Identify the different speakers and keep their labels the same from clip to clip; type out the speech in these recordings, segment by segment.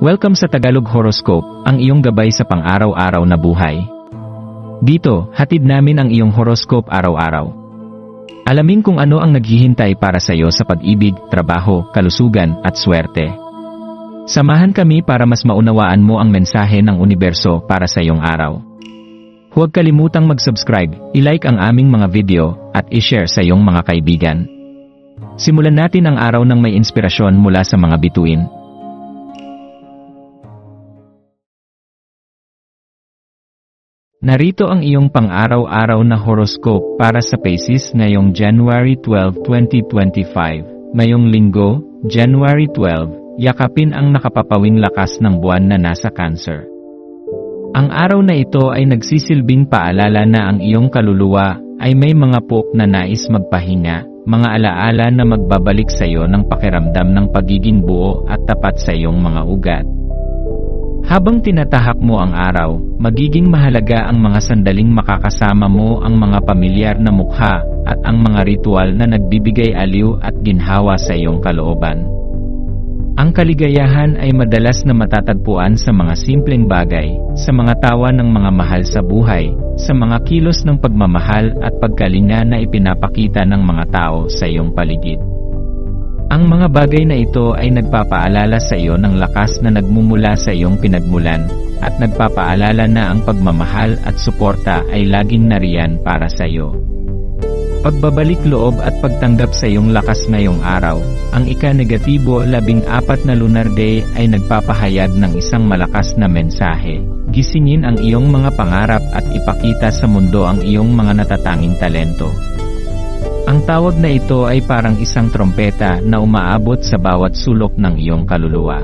Speaker 1: Welcome sa Tagalog Horoscope, ang iyong gabay sa pang-araw-araw na buhay. Dito, hatid namin ang iyong horoscope araw-araw. Alamin kung ano ang naghihintay para sa iyo sa pag-ibig, trabaho, kalusugan, at swerte. Samahan kami para mas maunawaan mo ang mensahe ng universo para sa iyong araw. Huwag kalimutang mag-subscribe, i-like ang aming mga video, at i-share sa iyong mga kaibigan. Simulan natin ang araw ng may inspirasyon mula sa mga bituin. Narito ang iyong pang-araw-araw na horoscope para sa Pisces ngayong January 12, 2025. Ngayong linggo, January 12, yakapin ang nakapapawing lakas ng buwan na nasa Cancer. Ang araw na ito ay nagsisilbing paalala na ang iyong kaluluwa ay may mga pok na nais magpahinga, mga alaala na magbabalik sa iyo ng pakiramdam ng pagiging buo at tapat sa iyong mga ugat. Habang tinatahak mo ang araw, magiging mahalaga ang mga sandaling makakasama mo ang mga pamilyar na mukha at ang mga ritual na nagbibigay aliw at ginhawa sa iyong kalooban. Ang kaligayahan ay madalas na matatagpuan sa mga simpleng bagay, sa mga tawa ng mga mahal sa buhay, sa mga kilos ng pagmamahal at pagkalinga na ipinapakita ng mga tao sa iyong paligid. Ang mga bagay na ito ay nagpapaalala sa iyo ng lakas na nagmumula sa iyong pinagmulan, at nagpapaalala na ang pagmamahal at suporta ay laging nariyan para sa iyo. Pagbabalik loob at pagtanggap sa iyong lakas ngayong araw, ang ika-negatibo 14 na lunar day ay nagpapahayag ng isang malakas na mensahe. Gisingin ang iyong mga pangarap at ipakita sa mundo ang iyong mga natatanging talento. Ang tawag na ito ay parang isang trompeta na umaabot sa bawat sulok ng iyong kaluluwa.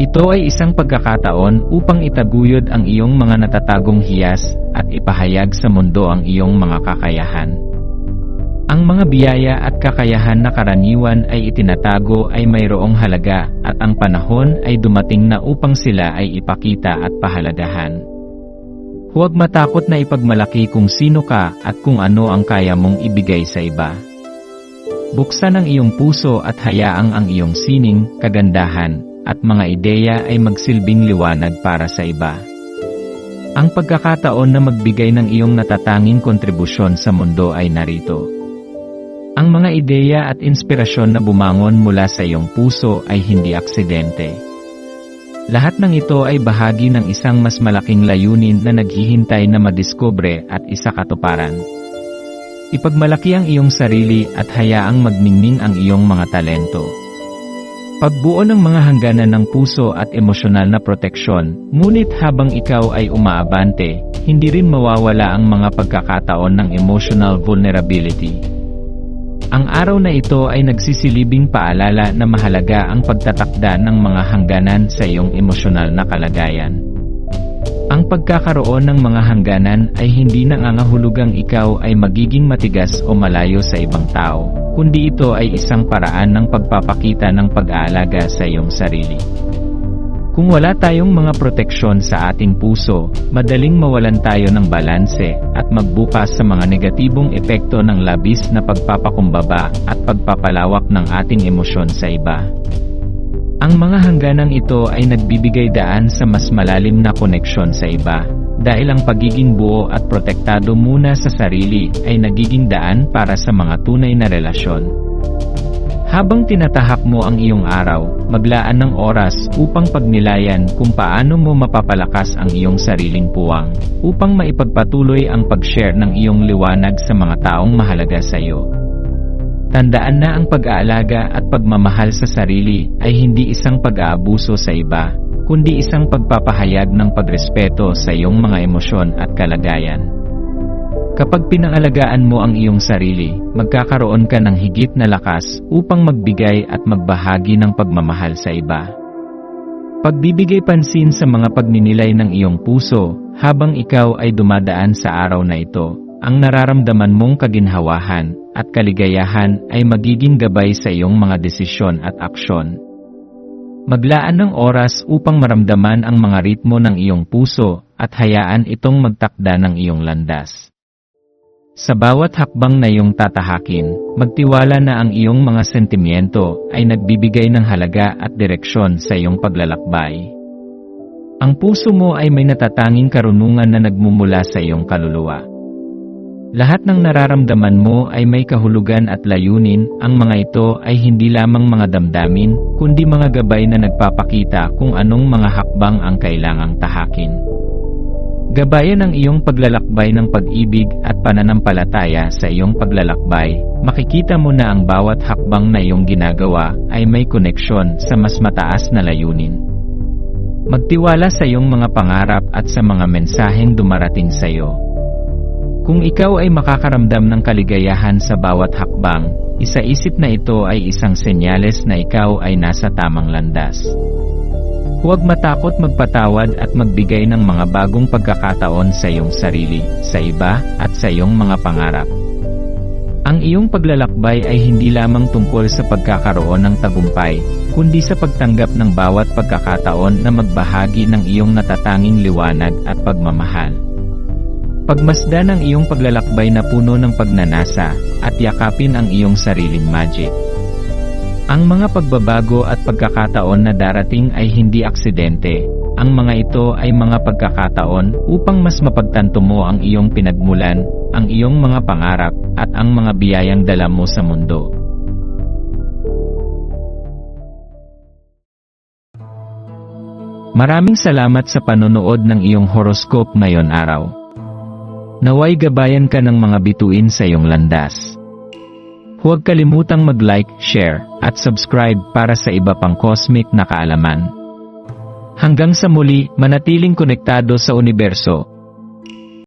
Speaker 1: Ito ay isang pagkakataon upang itaguyod ang iyong mga natatagong hiyas at ipahayag sa mundo ang iyong mga kakayahan. Ang mga biyaya at kakayahan na karaniwan ay itinatago ay mayroong halaga at ang panahon ay dumating na upang sila ay ipakita at pahalagahan. Huwag matakot na ipagmalaki kung sino ka at kung ano ang kaya mong ibigay sa iba. Buksan ang iyong puso at hayaang ang iyong sining, kagandahan, at mga ideya ay magsilbing liwanag para sa iba. Ang pagkakataon na magbigay ng iyong natatanging kontribusyon sa mundo ay narito. Ang mga ideya at inspirasyon na bumangon mula sa iyong puso ay hindi aksidente. Lahat ng ito ay bahagi ng isang mas malaking layunin na naghihintay na madiskubre at isakatuparan. Ipagmalaki ang iyong sarili at hayaang magningning ang iyong mga talento. Pagbuo ng mga hangganan ng puso at emosyonal na proteksyon, ngunit habang ikaw ay umaabante, hindi rin mawawala ang mga pagkakataon ng emotional vulnerability. Ang araw na ito ay nagsisilbing paalala na mahalaga ang pagtatakda ng mga hangganan sa iyong emosyonal na kalagayan. Ang pagkakaroon ng mga hangganan ay hindi nangangahulugang ikaw ay magiging matigas o malayo sa ibang tao, kundi ito ay isang paraan ng pagpapakita ng pag-aalaga sa iyong sarili. Kung wala tayong mga proteksyon sa ating puso, madaling mawalan tayo ng balanse at magbukas sa mga negatibong epekto ng labis na pagpapakumbaba at pagpapalawak ng ating emosyon sa iba. Ang mga hangganang ito ay nagbibigay daan sa mas malalim na koneksyon sa iba, dahil ang pagiging buo at protektado muna sa sarili ay nagiging daan para sa mga tunay na relasyon. Habang tinatahak mo ang iyong araw, maglaan ng oras upang pagnilayan kung paano mo mapapalakas ang iyong sariling puwang, upang maipagpatuloy ang pag-share ng iyong liwanag sa mga taong mahalaga sa iyo. Tandaan na ang pag-aalaga at pagmamahal sa sarili ay hindi isang pag-aabuso sa iba, kundi isang pagpapahayag ng pagrespeto sa iyong mga emosyon at kalagayan. Kapag pinangalagaan mo ang iyong sarili, magkakaroon ka ng higit na lakas upang magbigay at magbahagi ng pagmamahal sa iba. Pagbibigay pansin sa mga pagninilay ng iyong puso, habang ikaw ay dumadaan sa araw na ito, ang nararamdaman mong kaginhawahan at kaligayahan ay magiging gabay sa iyong mga desisyon at aksyon. Maglaan ng oras upang maramdaman ang mga ritmo ng iyong puso at hayaan itong magtakda ng iyong landas. Sa bawat hakbang na iyong tatahakin, magtiwala na ang iyong mga sentimiento ay nagbibigay ng halaga at direksyon sa iyong paglalakbay. Ang puso mo ay may natatanging karunungan na nagmumula sa iyong kaluluwa. Lahat ng nararamdaman mo ay may kahulugan at layunin, ang mga ito ay hindi lamang mga damdamin, kundi mga gabay na nagpapakita kung anong mga hakbang ang kailangang tahakin. Gabayan ang iyong paglalakbay ng pag-ibig at pananampalataya sa iyong paglalakbay, makikita mo na ang bawat hakbang na iyong ginagawa ay may koneksyon sa mas mataas na layunin. Magtiwala sa iyong mga pangarap at sa mga mensaheng dumarating sa iyo. Kung ikaw ay makakaramdam ng kaligayahan sa bawat hakbang, isaisip na ito ay isang senyales na ikaw ay nasa tamang landas. Huwag matakot magpatawad at magbigay ng mga bagong pagkakataon sa iyong sarili, sa iba, at sa iyong mga pangarap. Ang iyong paglalakbay ay hindi lamang tungkol sa pagkakaroon ng tagumpay, kundi sa pagtanggap ng bawat pagkakataon na magbahagi ng iyong natatanging liwanag at pagmamahal. Pagmasdan ang iyong paglalakbay na puno ng pagnanasa, at yakapin ang iyong sariling magic. Ang mga pagbabago at pagkakataon na darating ay hindi aksidente. Ang mga ito ay mga pagkakataon upang mas mapagtanto mo ang iyong pinagmulan, ang iyong mga pangarap, at ang mga biyayang dala mo sa mundo. Maraming salamat sa panonood ng iyong horoscope ngayon araw. Naway gabayan ka ng mga bituin sa iyong landas. Huwag kalimutang mag-like, share, at subscribe para sa iba pang cosmic na kaalaman. Hanggang sa muli, manatiling konektado sa universo.